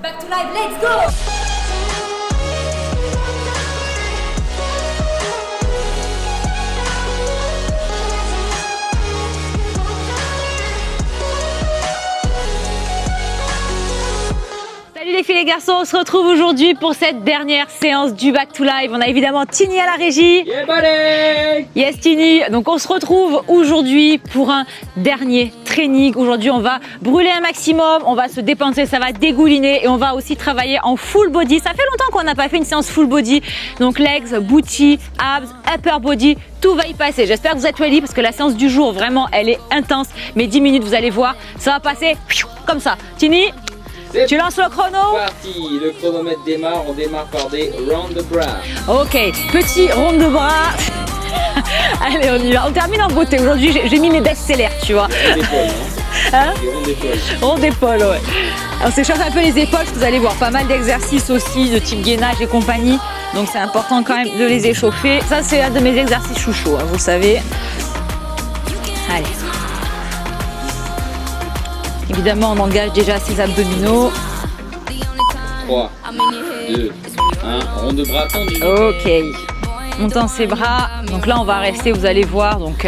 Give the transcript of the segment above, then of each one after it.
Back to live, let's go! Salut les filles et les garçons, on se retrouve aujourd'hui pour cette dernière séance du Back to Live. On a évidemment Tini à la régie. Yeah, buddy! Yes Tini, donc on se retrouve aujourd'hui pour un dernier training. Aujourd'hui on va brûler un maximum, on va se dépenser, ça va dégouliner et on va aussi travailler en full body. Ça fait longtemps qu'on n'a pas fait une séance full body, donc legs, booty, abs, upper body. Tout va y passer. J'espère que vous êtes ready parce que la séance du jour, vraiment, elle est intense. Mais 10 minutes, vous allez voir, ça va passer comme ça. Tini, tu lances le chrono? Parti, le chronomètre démarre, on démarre par des round de bras. Ok, petit rond de bras. Allez, on y va. On termine en beauté. Aujourd'hui, j'ai mis mes best-sellers, tu vois. Des épaules, Hein? des ronds d'épaules. Rond d'épaule, ouais. On s'échauffe un peu les épaules parce que vous allez voir pas mal d'exercices aussi de type gainage et compagnie. Donc c'est important quand même de les échauffer. Ça, c'est un de mes exercices chouchous, hein, vous le savez. Allez. Évidemment, on engage déjà ses abdominaux. 3, 2, 1, rond de bras tendu. Ok. Montant ses bras. Donc là, on va rester, vous allez voir, donc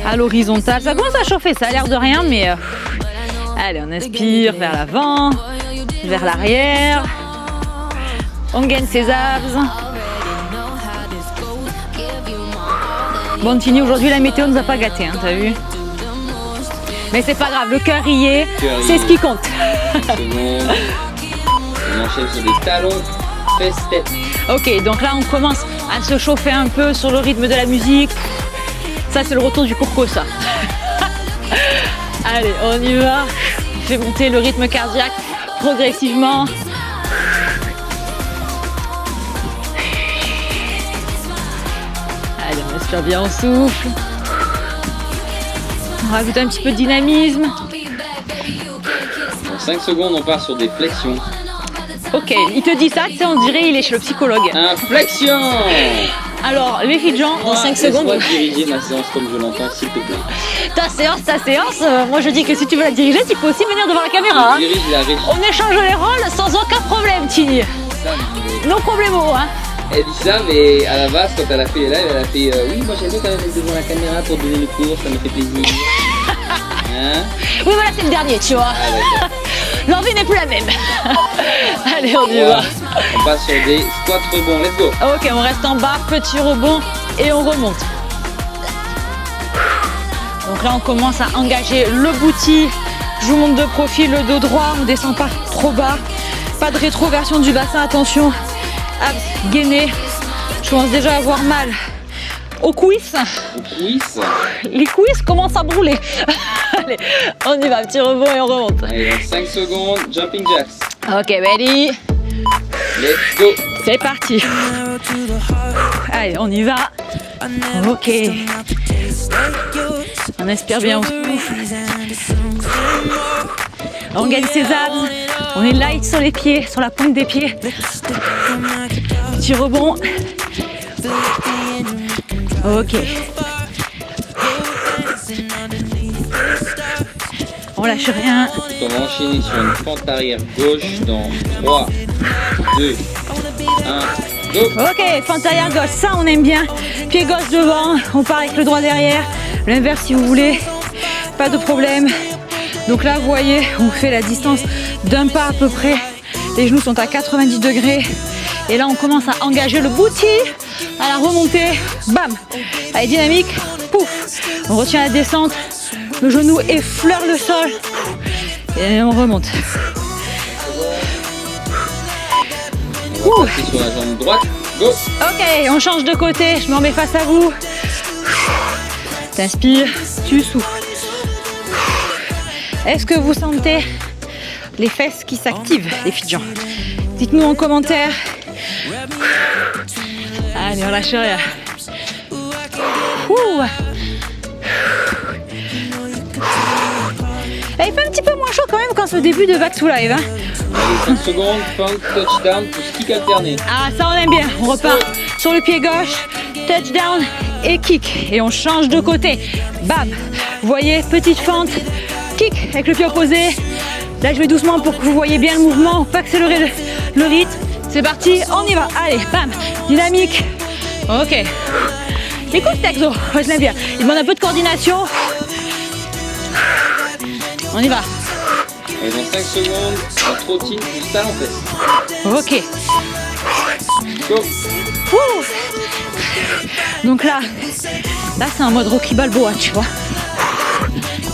à l'horizontale. Ça commence à chauffer, ça a l'air de rien, mais allez, on inspire vers l'avant, vers l'arrière. On gagne ses abs. Bon, Tini, aujourd'hui, la météo nous a pas gâtés, hein, t'as vu? Mais c'est pas grave, le cœur y est, c'est ce qui compte. Seconde. On enchaîne sur des talons, fesses, tête. Ok, donc là, on commence à se chauffer un peu sur le rythme de la musique. Ça, c'est le retour du courco, ça. Allez, on y va. On fait monter le rythme cardiaque progressivement. Allez, on respire bien, on souffle. On rajoute un petit peu de dynamisme. En 5 secondes, on part sur des flexions. Ok, il te dit ça, tu sais, on dirait il est chez le psychologue. Inflexion! Alors, les filles de gens, en 5 secondes. Laisse-moi diriger ma séance comme je l'entends, s'il te plaît. Ta séance, moi je dis que si tu veux la diriger, tu peux aussi venir devant la caméra. Hein. Dirige la régie. On échange les rôles sans aucun problème, Tini. No problemo, hein. Elle dit ça, mais à la base, quand elle a fait les lives, elle a fait oui, moi j'aime bien quand même être devant la caméra pour donner le cours, ça me fait plaisir. Hein? Oui, voilà, c'est le dernier, tu vois. Ah, d'accord. L'envie n'est plus la même. Allez, on y va. On passe sur des squats rebonds, let's go. Ok, on reste en bas, petit rebond et on remonte. Donc là, on commence à engager le booty. Je vous monte de profil, le dos droit, on ne descend pas trop bas. Pas de rétroversion du bassin, attention. Abs gainés. Je commence déjà à avoir mal aux cuisses. Aux cuisses. Les cuisses commencent à brûler. Allez, on y va, petit rebond et on remonte. Allez, dans 5 secondes, jumping jacks. Ok, ready. Let's go. C'est parti. Allez, on y va. Ok. On inspire bien, on souffle. On gagne ses abs. On est light sur les pieds, sur la pointe des pieds. Petit rebond. Ok. On lâche rien. On va enchaîner sur une fente arrière gauche dans 3, 2, 1, go. Ok, fente arrière gauche, ça on aime bien. Pied gauche devant, on part avec le droit derrière. L'inverse si vous voulez, pas de problème. Donc là, vous voyez, on fait la distance d'un pas à peu près. Les genoux sont à 90 degrés. Et là, on commence à engager le booty à la remontée. Bam! Allez, dynamique. Pouf! On retient la descente. Le genou effleure le sol. Et on remonte. On va passer sur la jambe droite, go. Ok, on change de côté. Je me remets face à vous. T'inspires, tu souffles. Est-ce que vous sentez les fesses qui s'activent, les filles de gens? Dites-nous en commentaire. Allez, on lâche rien. Ouh. Il fait un petit peu moins chaud quand même quand c'est au début de Back to Live. Hein. Allez, 5 secondes, feinte, touchdown, plus kick alterné. Ah, ça on aime bien. On repart sur le pied gauche, touchdown et kick. Et on change de côté. Bam. Vous voyez, petite fente, kick avec le pied opposé, Là, je vais doucement pour que vous voyez bien le mouvement, pas accélérer le rythme. C'est parti, on y va. Allez, bam, dynamique. Ok. Il est cool cet exo, moi je l'aime bien. Il demande un peu de coordination. On y va. Et dans 5 secondes, on trottine juste à l'enfesse. Ok. Go. Ouh. Donc là c'est un mode Rocky Balboa, tu vois.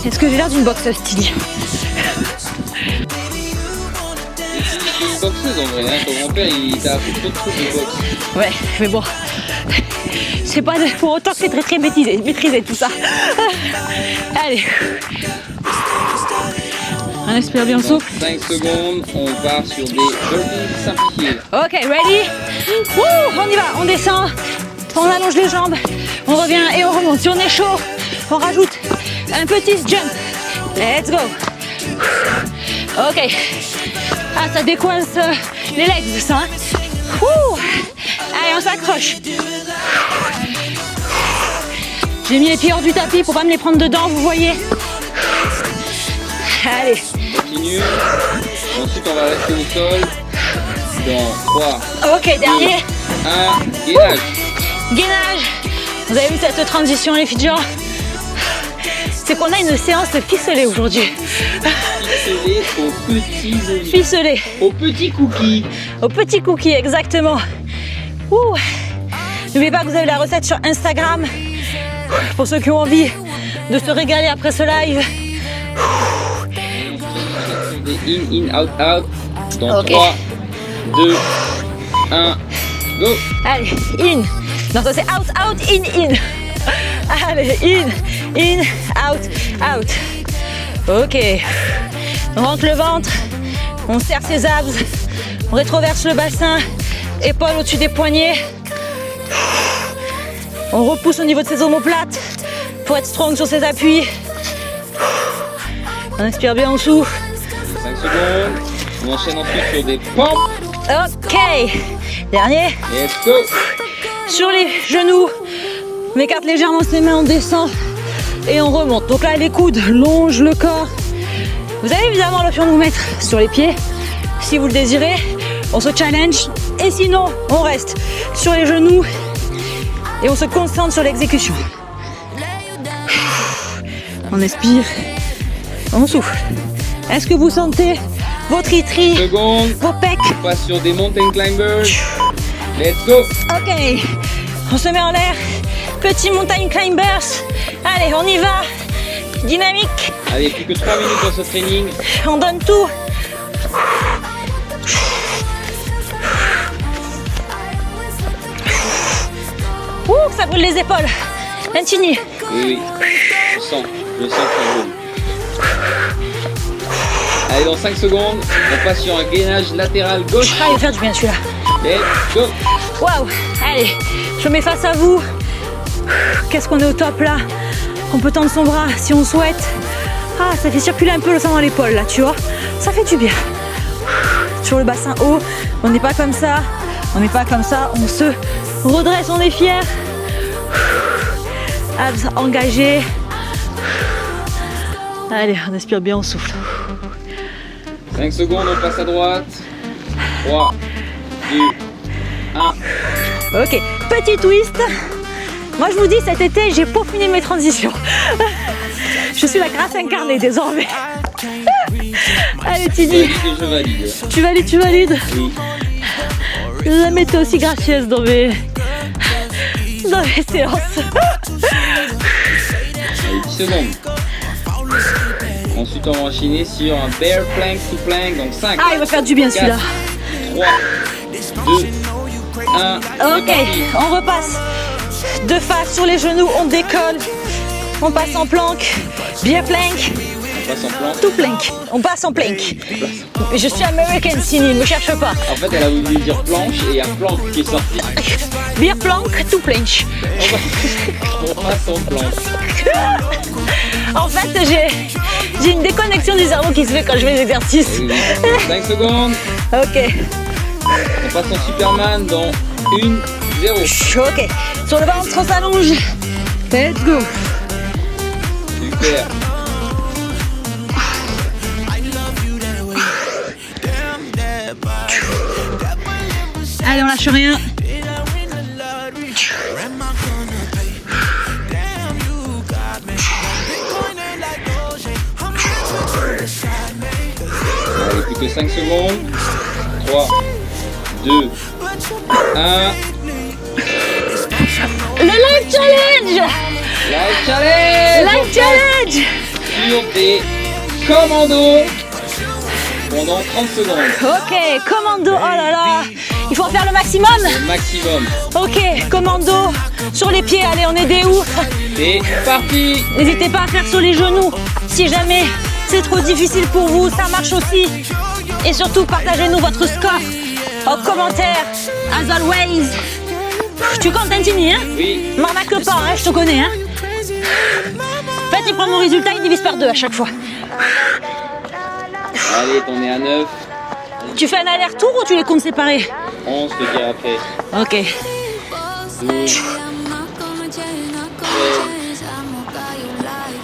Est-ce que j'ai l'air d'une boxeuse, Tilly? C'est une boxeuse en vrai, hein. Ton grand-père il t'a appris trop de trucs de boxe. Ouais, mais bon. C'est pas pour autant que c'est très maîtrisé tout ça. Allez. On inspire bien, on souffle. 5 secondes, on part sur des burpees simplifiés. Ok, ready? Wouh, on y va, on descend, on allonge les jambes, on revient et on remonte. Si on est chaud, on rajoute un petit jump. Let's go. Ok. Ah, ça décoince les legs, ça. Hein? Wouh. Allez, on s'accroche. J'ai mis les pieds hors du tapis pour pas me les prendre dedans, vous voyez. Allez. Continue. Ensuite, on va rester au sol. Dans 3. Ok, dernier. 1. Gainage. Gainage. Vous avez vu cette transition, les filles? C'est qu'on a une séance ficelée aujourd'hui. Ficelé aux petits oignons. Ficelée. Aux petits cookies. Aux petits cookies, exactement. Ouh. N'oubliez pas que vous avez la recette sur Instagram. Pour ceux qui ont envie de se régaler après ce live. In, out, out. Dans Ok. 3, 2, 1, go. Allez, in. Non, ça c'est out, out, in. Allez, in, out, out. Ok. On rentre le ventre. On serre ses abs. On rétroverse le bassin. Épaules au-dessus des poignets. On repousse au niveau de ses omoplates pour être strong sur ses appuis. On inspire bien, on souffle. 5 secondes. On enchaîne ensuite sur des pompes. Ok. Dernier. Let's go. Sur les genoux. On écarte légèrement ses mains, on descend et on remonte. Donc là, les coudes longent le corps. Vous avez évidemment l'option de vous mettre sur les pieds si vous le désirez. On se challenge et sinon, on reste sur les genoux et on se concentre sur l'exécution. On expire, on souffle. Est-ce que vous sentez vos tri-tri, Seconde. vos pecs? On passe sur des mountain climbers. Let's go. Ok, on se met en l'air. Petit montagne climbers. Allez, on y va. Dynamique. Allez, plus que 3 minutes dans ce training. On donne tout. Ouh, ça brûle les épaules. Continue. Oui, je sens que ça brûle. Allez, dans 5 secondes, on passe sur un gainage latéral gauche. Ah, il va faire du bien celui-là. Let's go. Waouh. Allez, je mets face à vous. Qu'est-ce qu'on est au top là. On peut tendre son bras si on souhaite. Ah, ça fait circuler un peu le sang dans l'épaule là, tu vois. Ça fait du bien. Sur le bassin haut, on n'est pas comme ça. On n'est pas comme ça. On se redresse, on est fier. Abs engagés. Allez, on inspire bien, on souffle. 5 secondes, on passe à droite. 3, 2, 1. Ok, petit twist. Moi je vous dis, cet été, j'ai peaufiné mes transitions. Je suis la grâce incarnée désormais. Allez, Tini. Je valide. Tu valides. Oui. J'ai jamais été aussi gracieuse dans mes séances. Allez, 10 secondes. Ensuite, on va enchaîner sur un bear plank to plank. Donc 5. Ah, il va faire du bien celui-là. 3, 2, 1. Ok, on repasse de face sur les genoux, on décolle. On passe en plank. Bear plank. On passe en plank. To plank. On passe en plank. Je suis American Cine, ne me cherche pas. En fait, elle a voulu dire planche et il y a plank qui est sorti. Beer plank to plank. On passe en planche. En fait, j'ai une déconnexion du cerveau qui se fait quand je fais les exercices. 5 secondes. Ok. On passe en Superman dans 1, 0. Ok. Sur le ventre, on s'allonge. Let's go. Super. Allez, on lâche rien. Allez, plus que 5 secondes. 3, 2, 1. Le live challenge. Live challenge. Live challenge. Sur des commandos pendant 30 secondes. Ok, commando, oh là là. Il faut en faire le maximum. Le maximum. Ok, commando, sur les pieds, allez, on est des où? C'est parti. N'hésitez pas à faire sur les genoux. Si jamais c'est trop difficile pour vous, ça marche aussi. Et surtout, partagez-nous votre score en commentaire, as always. Tu comptes, Tantini, hein? Oui. M'arnaque pas, hein, je te connais, hein? En fait, il prend mon résultat, il divise par 2 à chaque fois. Allez, t'en es à 9. Tu fais un aller-retour ou tu les comptes séparés? 11, je te dirai après. Ok. 12.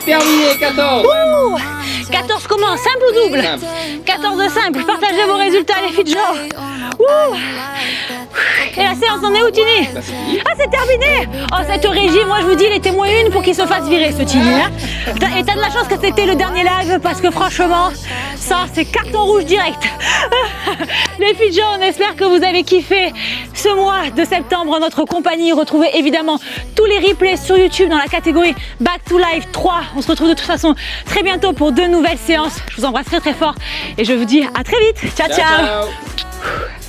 Terminé, 14. Ouh, 14 comment? Simple ou double? Simple. 14 simple. Partagez vos résultats, les filles de genre. Ouh. Et la séance en est où, Tini? Bah, c'est fini. Ah, c'est terminé. Oh, cette régie, moi je vous dis, il était moins une pour qu'il se fasse virer, ce Tini. Hein. Et t'as de la chance que c'était le dernier live, parce que franchement, ça, c'est carton rouge direct. Les filles de genre, on espère que vous avez kiffé ce mois de septembre en notre compagnie. Retrouvez évidemment tous les replays sur YouTube dans la catégorie Back to Life 3. On se retrouve de toute façon très bientôt pour 2 nouvelles séances. Je vous embrasse très très fort et je vous dis à très vite. Ciao, ciao. Ciao, ciao.